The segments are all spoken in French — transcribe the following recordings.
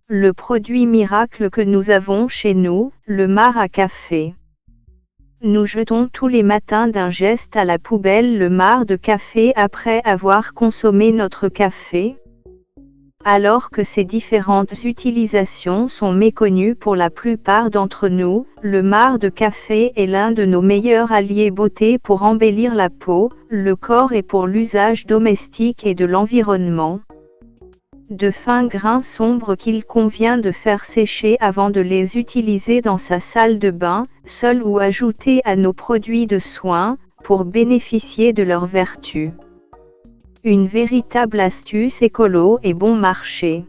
Le produit miracle que nous avons chez nous, le marc à café. Nous jetons tous les matins d'un geste à la poubelle le marc de café après avoir consommé notre café. Alors que ces différentes utilisations sont méconnues pour la plupart d'entre nous, le marc de café est l'un de nos meilleurs alliés beauté pour embellir la peau, le corps et pour l'usage domestique et de l'environnement. De fins grains sombres qu'il convient de faire sécher avant de les utiliser dans sa salle de bain, seul ou ajouter à nos produits de soins, pour bénéficier de leurs vertus. Une véritable astuce écolo et bon marché.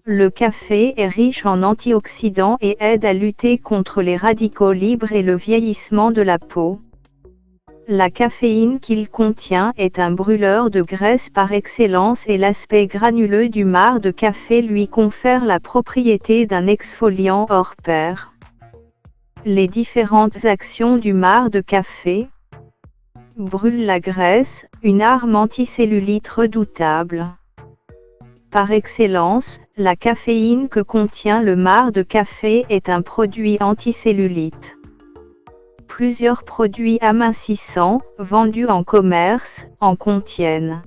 Le café est riche en antioxydants et aide à lutter contre les radicaux libres et le vieillissement de la peau. La caféine qu'il contient est un brûleur de graisse par excellence et l'aspect granuleux du marc de café lui confère la propriété d'un exfoliant hors pair. Les différentes actions du marc de café. Brûle la graisse, une arme anticellulite redoutable. Par excellence, la caféine que contient le marc de café est un produit anticellulite. Plusieurs produits amincissants, vendus en commerce, en contiennent.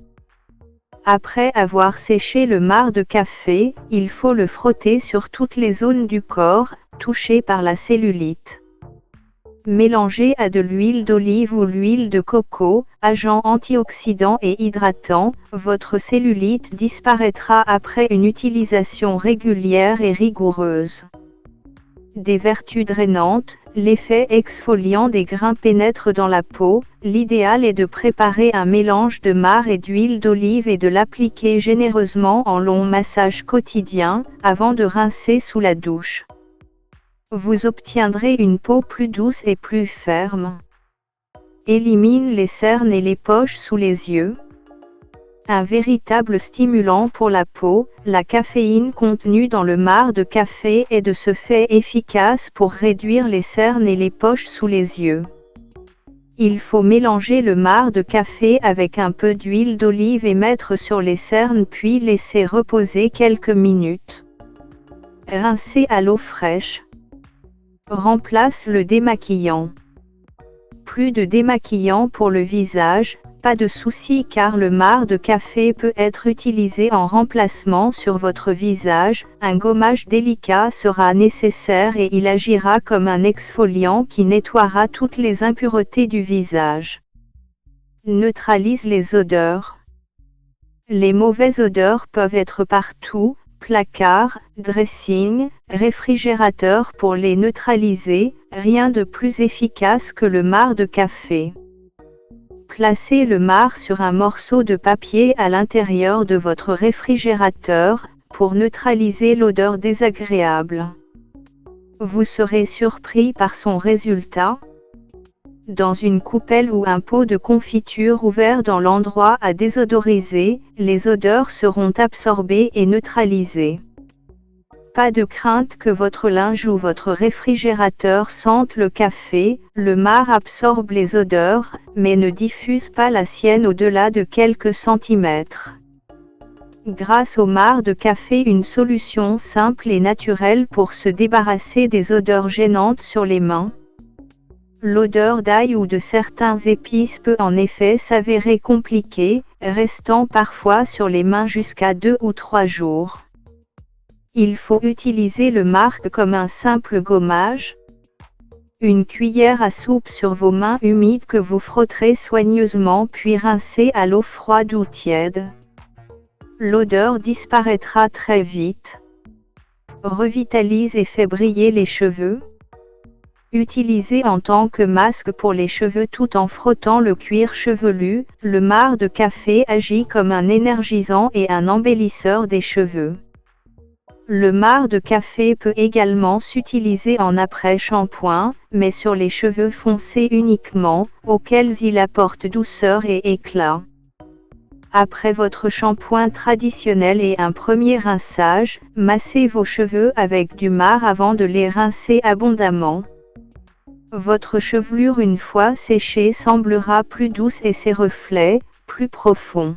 Après avoir séché le marc de café, il faut le frotter sur toutes les zones du corps, touchées par la cellulite. Mélangez à de l'huile d'olive ou l'huile de coco, agent antioxydant et hydratant, votre cellulite disparaîtra après une utilisation régulière et rigoureuse. Des vertus drainantes, l'effet exfoliant des grains pénètre dans la peau, l'idéal est de préparer un mélange de marc et d'huile d'olive et de l'appliquer généreusement en longs massages quotidiens, avant de rincer sous la douche. Vous obtiendrez une peau plus douce et plus ferme. Élimine les cernes et les poches sous les yeux. Un véritable stimulant pour la peau, la caféine contenue dans le marc de café est de ce fait efficace pour réduire les cernes et les poches sous les yeux. Il faut mélanger le marc de café avec un peu d'huile d'olive et mettre sur les cernes puis laisser reposer quelques minutes. Rincer à l'eau fraîche. Remplace le démaquillant. Plus de démaquillant pour le visage, pas de souci car le marc de café peut être utilisé en remplacement sur votre visage, un gommage délicat sera nécessaire et il agira comme un exfoliant qui nettoiera toutes les impuretés du visage. Neutralise les odeurs. Les mauvaises odeurs peuvent être partout, placard, dressing, réfrigérateur pour les neutraliser, rien de plus efficace que le marc de café. Placez le marc sur un morceau de papier à l'intérieur de votre réfrigérateur, pour neutraliser l'odeur désagréable. Vous serez surpris par son résultat. Dans une coupelle ou un pot de confiture ouvert dans l'endroit à désodoriser, les odeurs seront absorbées et neutralisées. Pas de crainte que votre linge ou votre réfrigérateur sente le café, le marc absorbe les odeurs, mais ne diffuse pas la sienne au-delà de quelques centimètres. Grâce au marc de café, une solution simple et naturelle pour se débarrasser des odeurs gênantes sur les mains. L'odeur d'ail ou de certains épices peut en effet s'avérer compliquée, restant parfois sur les mains jusqu'à 2 ou 3 jours. Il faut utiliser le marc comme un simple gommage. Une cuillère à soupe sur vos mains humides que vous frotterez soigneusement puis rincez à l'eau froide ou tiède. L'odeur disparaîtra très vite. Revitalise et fait briller les cheveux. Utilisé en tant que masque pour les cheveux tout en frottant le cuir chevelu, le marc de café agit comme un énergisant et un embellisseur des cheveux. Le marc de café peut également s'utiliser en après-shampoing, mais sur les cheveux foncés uniquement, auxquels il apporte douceur et éclat. Après votre shampoing traditionnel et un premier rinçage, massez vos cheveux avec du marc avant de les rincer abondamment. Votre chevelure une fois séchée semblera plus douce et ses reflets, plus profonds.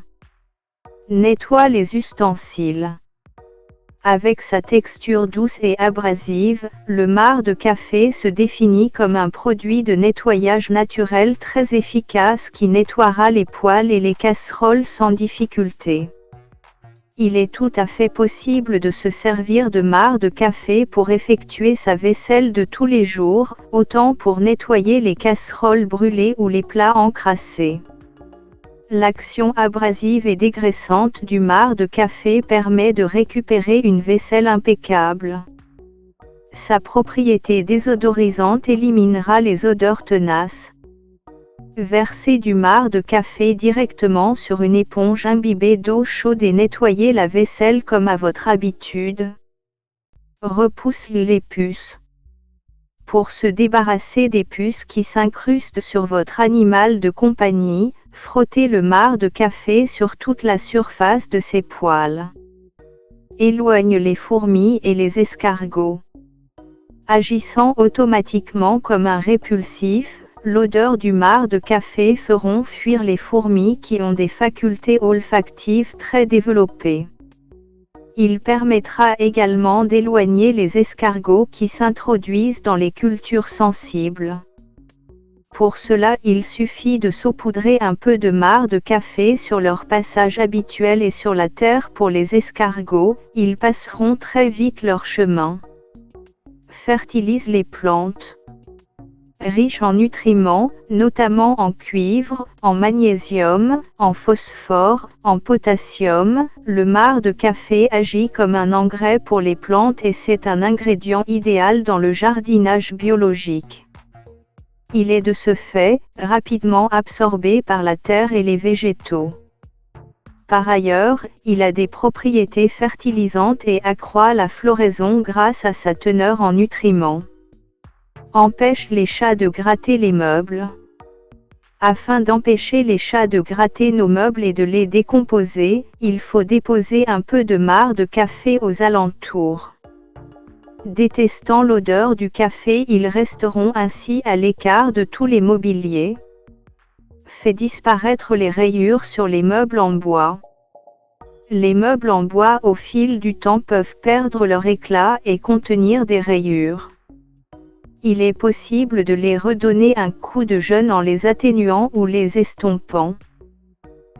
Nettoie les ustensiles. Avec sa texture douce et abrasive, le marc de café se définit comme un produit de nettoyage naturel très efficace qui nettoiera les poêles et les casseroles sans difficulté. Il est tout à fait possible de se servir de marc de café pour effectuer sa vaisselle de tous les jours, autant pour nettoyer les casseroles brûlées ou les plats encrassés. L'action abrasive et dégraissante du marc de café permet de récupérer une vaisselle impeccable. Sa propriété désodorisante éliminera les odeurs tenaces. Versez du marc de café directement sur une éponge imbibée d'eau chaude et nettoyez la vaisselle comme à votre habitude. Repousse les puces. Pour se débarrasser des puces qui s'incrustent sur votre animal de compagnie, frottez le marc de café sur toute la surface de ses poils. Éloigne les fourmis et les escargots. Agissant automatiquement comme un répulsif, l'odeur du marc de café feront fuir les fourmis qui ont des facultés olfactives très développées. Il permettra également d'éloigner les escargots qui s'introduisent dans les cultures sensibles. Pour cela, il suffit de saupoudrer un peu de marc de café sur leur passage habituel et sur la terre pour les escargots, ils passeront très vite leur chemin. Fertilise les plantes. Riche en nutriments, notamment en cuivre, en magnésium, en phosphore, en potassium, le marc de café agit comme un engrais pour les plantes et c'est un ingrédient idéal dans le jardinage biologique. Il est de ce fait, rapidement absorbé par la terre et les végétaux. Par ailleurs, il a des propriétés fertilisantes et accroît la floraison grâce à sa teneur en nutriments. Empêche les chats de gratter les meubles. Afin d'empêcher les chats de gratter nos meubles et de les décomposer, il faut déposer un peu de marc de café aux alentours. Détestant l'odeur du café, ils resteront ainsi à l'écart de tous les mobiliers. Fait disparaître les rayures sur les meubles en bois. Les meubles en bois au fil du temps peuvent perdre leur éclat et contenir des rayures. Il est possible de les redonner un coup de jeune en les atténuant ou les estompant.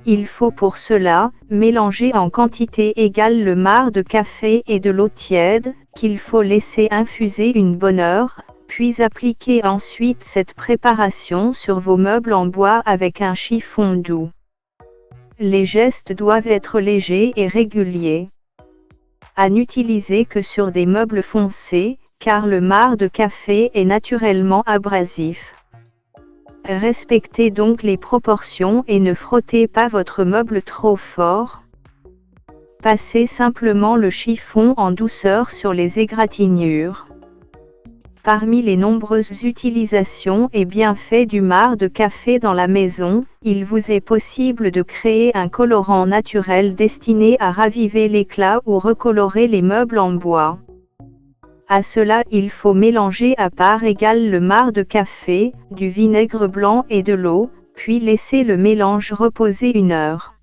Il faut pour cela, mélanger en quantité égale le marc de café et de l'eau tiède, qu'il faut laisser infuser une bonne heure, puis appliquer ensuite cette préparation sur vos meubles en bois avec un chiffon doux. Les gestes doivent être légers et réguliers. À n'utiliser que sur des meubles foncés, car le marc de café est naturellement abrasif. Respectez donc les proportions et ne frottez pas votre meuble trop fort. Passez simplement le chiffon en douceur sur les égratignures. Parmi les nombreuses utilisations et bienfaits du marc de café dans la maison, il vous est possible de créer un colorant naturel destiné à raviver l'éclat ou recolorer les meubles en bois. À cela, il faut mélanger à part égale le marc de café, du vinaigre blanc et de l'eau, puis laisser le mélange reposer 1 heure.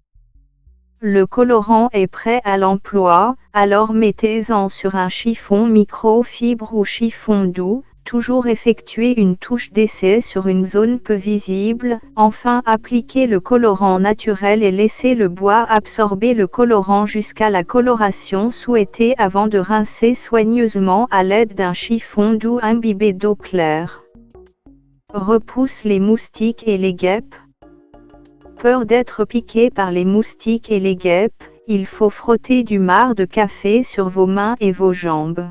Le colorant est prêt à l'emploi, alors mettez-en sur un chiffon microfibre ou chiffon doux, toujours effectuer une touche d'essai sur une zone peu visible, enfin appliquez le colorant naturel et laissez le bois absorber le colorant jusqu'à la coloration souhaitée avant de rincer soigneusement à l'aide d'un chiffon doux imbibé d'eau claire. Repousse les moustiques et les guêpes. Peur d'être piqué par les moustiques et les guêpes, il faut frotter du marc de café sur vos mains et vos jambes.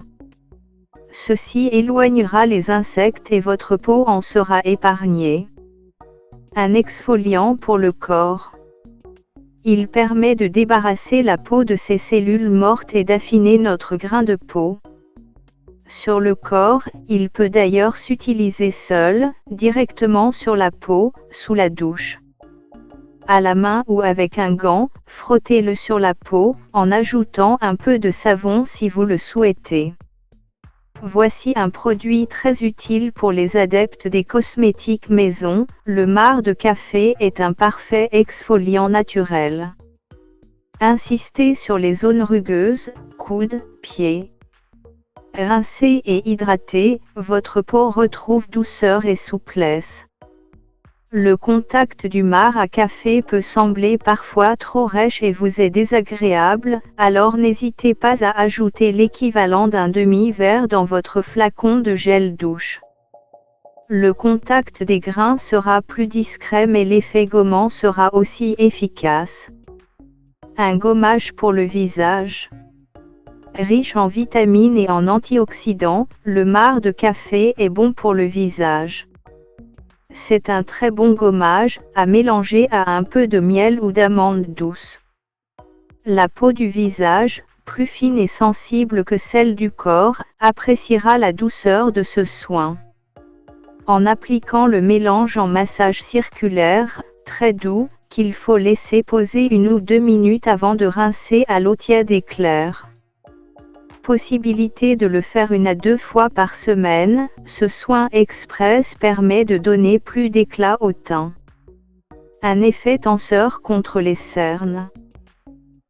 Ceci éloignera les insectes et votre peau en sera épargnée. Un exfoliant pour le corps. Il permet de débarrasser la peau de ses cellules mortes et d'affiner notre grain de peau. Sur le corps, il peut d'ailleurs s'utiliser seul, directement sur la peau, sous la douche. À la main ou avec un gant, frottez-le sur la peau, en ajoutant un peu de savon si vous le souhaitez. Voici un produit très utile pour les adeptes des cosmétiques maison, le marc de café est un parfait exfoliant naturel. Insistez sur les zones rugueuses, coudes, pieds. Rincez et hydratez, votre peau retrouve douceur et souplesse. Le contact du marc à café peut sembler parfois trop rêche et vous est désagréable, alors n'hésitez pas à ajouter l'équivalent d'un demi-verre dans votre flacon de gel douche. Le contact des grains sera plus discret mais l'effet gommant sera aussi efficace. Un gommage pour le visage. Riche en vitamines et en antioxydants, le marc de café est bon pour le visage. C'est un très bon gommage, à mélanger à un peu de miel ou d'amande douce. La peau du visage, plus fine et sensible que celle du corps, appréciera la douceur de ce soin. En appliquant le mélange en massage circulaire, très doux, qu'il faut laisser poser 1 ou 2 minutes avant de rincer à l'eau tiède et claire. Possibilité de le faire 1 à 2 fois par semaine, ce soin express permet de donner plus d'éclat au teint. Un effet tenseur contre les cernes.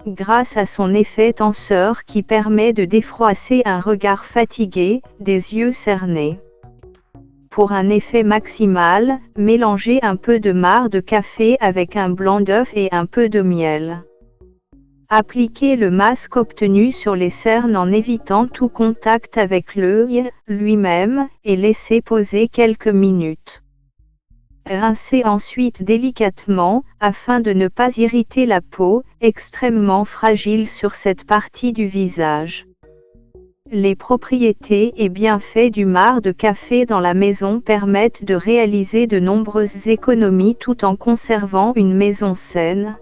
Grâce à son effet tenseur qui permet de défroisser un regard fatigué, des yeux cernés. Pour un effet maximal, mélangez un peu de marc de café avec un blanc d'œuf et un peu de miel. Appliquez le masque obtenu sur les cernes en évitant tout contact avec l'œil lui-même, et laissez poser quelques minutes. Rincez ensuite délicatement, afin de ne pas irriter la peau, extrêmement fragile sur cette partie du visage. Les propriétés et bienfaits du marc de café dans la maison permettent de réaliser de nombreuses économies tout en conservant une maison saine.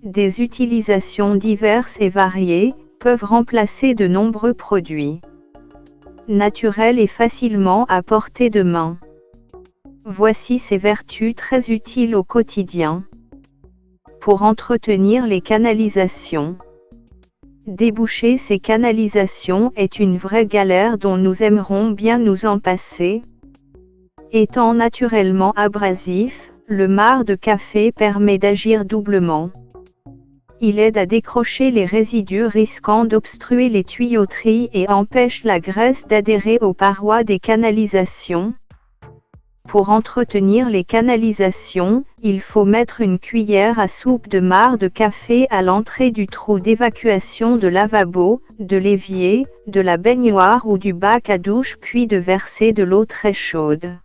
Des utilisations diverses et variées peuvent remplacer de nombreux produits naturels et facilement à portée de main. Voici ses vertus très utiles au quotidien. Pour entretenir les canalisations. Déboucher ces canalisations est une vraie galère dont nous aimerions bien nous en passer. Étant naturellement abrasif, le marc de café permet d'agir doublement. Il aide à décrocher les résidus risquant d'obstruer les tuyauteries et empêche la graisse d'adhérer aux parois des canalisations. Pour entretenir les canalisations, il faut mettre 1 cuillère à soupe de marc de café à l'entrée du trou d'évacuation de lavabo, de l'évier, de la baignoire ou du bac à douche puis de verser de l'eau très chaude.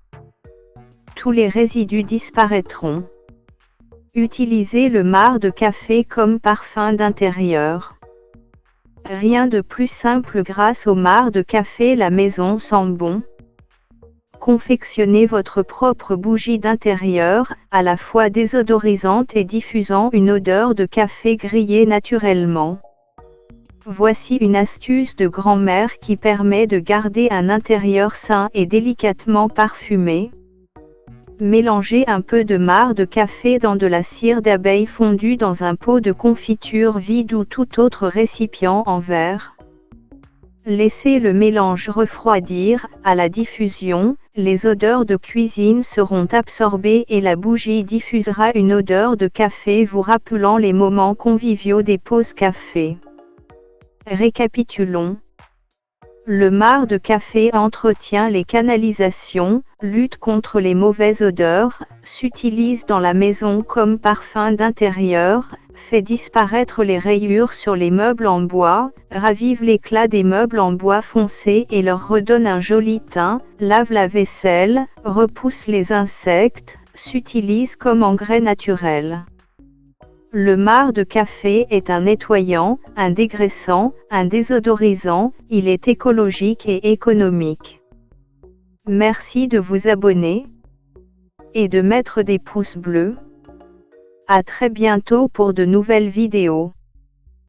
Tous les résidus disparaîtront. Utilisez le marc de café comme parfum d'intérieur. Rien de plus simple grâce au marc de café la maison sent bon. Confectionnez votre propre bougie d'intérieur, à la fois désodorisante et diffusant une odeur de café grillé naturellement. Voici une astuce de grand-mère qui permet de garder un intérieur sain et délicatement parfumé. Mélangez un peu de marc de café dans de la cire d'abeille fondue dans un pot de confiture vide ou tout autre récipient en verre. Laissez le mélange refroidir. À la diffusion, les odeurs de cuisine seront absorbées et la bougie diffusera une odeur de café vous rappelant les moments conviviaux des pauses café. Récapitulons. Le marc de café entretient les canalisations, lutte contre les mauvaises odeurs, s'utilise dans la maison comme parfum d'intérieur, fait disparaître les rayures sur les meubles en bois, ravive l'éclat des meubles en bois foncé et leur redonne un joli teint, lave la vaisselle, repousse les insectes, s'utilise comme engrais naturel. Le marc de café est un nettoyant, un dégraissant, un désodorisant, il est écologique et économique. Merci de vous abonner et de mettre des pouces bleus. À très bientôt pour de nouvelles vidéos.